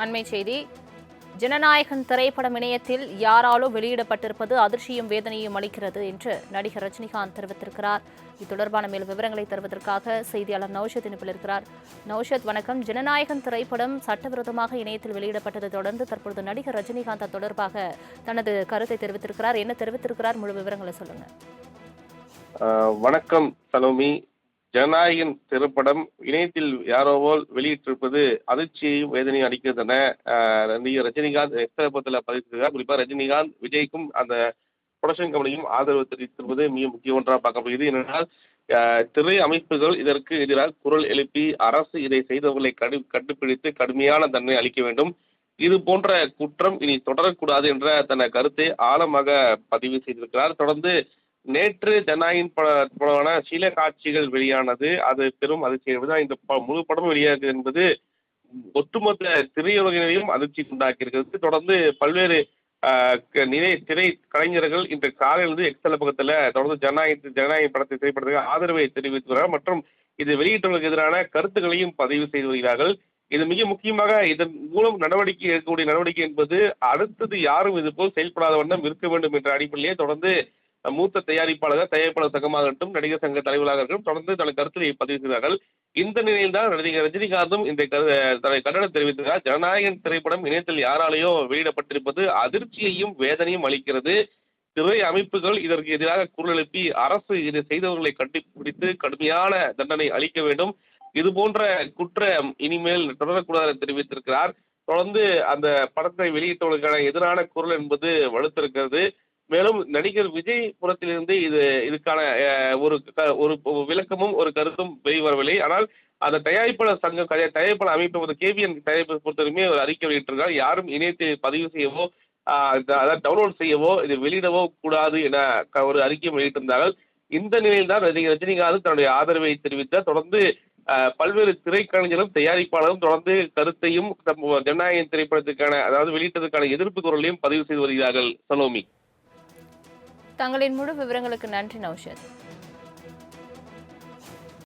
அண்மை செய்தி. ஜனநாயகன் திரைப்படம் இணையத்தில் யாராலோ வெளியிடப்பட்டிருப்பது அதிர்ச்சியும் வேதனையும் அளிக்கிறது என்று நடிகர் ரஜினிகாந்த் தெரிவித்திருக்கிறார். இது தொடர்பான மேலும் விவரங்களை தருவதற்காக செய்தியாளர் நௌஷத் இணைப்பில் இருக்கிறார். நௌஷத், வணக்கம். ஜனநாயகன் திரைப்படம் சட்டவிரோதமாக இணையத்தில் வெளியிடப்பட்டதை தொடர்ந்து தற்பொழுது நடிகர் ரஜினிகாந்த் தொடர்பாக தனது கருத்தை தெரிவித்திருக்கிறார். என்ன தெரிவித்திருக்கிறார்? முழு விவரங்களை சொல்லுங்க. வணக்கம் சலோமி. ஜனநாயகன் திரைப்படம் இணையத்தில் யாரோவோல் வெளியிட்டிருப்பது அதிர்ச்சியையும் வேதனையும் அளிக்கிறது என நடிகர் ரஜினிகாந்த் எக்ஸ்தலத்தில் பதிவிட்டிருக்கிறார். குறிப்பாக ரஜினிகாந்த் விஜய்க்கும் அந்த ப்ரொடக்ஷன் கம்பெனியும் ஆதரவு தெரிவித்திருப்பது மிக முக்கிய ஒன்றாக பார்க்கப்படுகிறது. ஏனென்றால் திரை அமைப்புகள் இதற்கு எதிராக குரல் எழுப்பி அரசு இதை செய்தவர்களை கண்டுபிடித்து கடுமையான தண்டனை அளிக்க வேண்டும். இது போன்ற குற்றம் இனி தொடரக்கூடாது என்ற தன கருத்தை ஆழமாக பதிவு செய்திருக்கிறார். தொடர்ந்து நேற்று ஜனநாயகன் படமான சில காட்சிகள் வெளியானது. அது பெரும் அதிர்ச்சி என்பது இந்த முழு படம் வெளியாகுது என்பது ஒட்டுமொத்த திரையுலகினரையும் அதிர்ச்சி உண்டாக்கியிருக்கிறது. தொடர்ந்து பல்வேறு திரை கலைஞர்கள் இன்று காலையிலிருந்து எக்ஸல பக்கத்தில் தொடர்ந்து ஜனநாயக திரைப்படத்துக்கு ஆதரவை தெரிவித்து வருகிறார் மற்றும் இது வெளியிட்டவர்களுக்கு எதிரான கருத்துக்களையும் பதிவு செய்து வருகிறார்கள். இது மிக முக்கியமாக இதன் மூலம் நடவடிக்கை எடுக்கக்கூடிய நடவடிக்கை என்பது அடுத்தது யாரும் இதுபோல் செயல்படாத வண்ணம் இருக்க வேண்டும் என்ற அடிப்படையிலே தொடர்ந்து மூத்த தயாரிப்பாளர் சங்கமாகட்டும், நடிகர் சங்க தலைவராக இருக்கட்டும் தொடர்ந்து தனது கருத்தை பதிவு செய்தார்கள். இந்த நிலையில்தான் நடிகர் ரஜினிகாந்தும் இந்த தனது கண்டனம் தெரிவித்தார். ஜனநாயகன் திரைப்படம் இணையத்தில் யாராலேயோ வெளியிடப்பட்டிருப்பது அதிர்ச்சியையும் வேதனையும் அளிக்கிறது. திரை அமைப்புகள் இதற்கு எதிராக குரல் எழுப்பி அரசு இதை செய்தவர்களை கண்டுபிடித்து கடுமையான தண்டனை அளிக்க வேண்டும். இது போன்ற குற்றம் இனிமேல் தொடரக்கூடாது என தெரிவித்திருக்கிறார். தொடர்ந்து அந்த படத்தை வெளியிட்டவர்களுக்கான எதிரான குரல் என்பது வலுத்திருக்கிறது. மேலும் நடிகர் விஜய் புறத்திலிருந்து இதுக்கான ஒரு விளக்கமும் ஒரு கருத்தும் வெளிவரவில்லை. ஆனால் அந்த தயாரிப்பாளர் சங்கம் தயாரிப்பாளர் அமைப்பு KVN தயாரிப்பை பொறுத்தவரைக்குமே ஒரு அறிக்கை வெளியிட்டிருக்கார். யாரும் இணையத்தை பதிவு செய்யவோ அதாவது டவுன்லோட் செய்யவோ இது வெளியிடவோ கூடாது என ஒரு அறிக்கை வெளியிட்டிருந்தார்கள். இந்த நிலையில் தான் ரஜினிகாந்த் தன்னுடைய ஆதரவை தெரிவித்தார். தொடர்ந்து பல்வேறு திரைக்கலைஞரும் தயாரிப்பாளரும் தொடர்ந்து கருத்தையும் ஜனநாயகன் திரைப்படத்துக்கான அதாவது வெளியிட்டதற்கான எதிர்ப்பு குரலையும் பதிவு செய்து வருகிறார்கள். சலோமி, தங்களின் முழு விவரங்களுக்கு நன்றி நௌஷத்.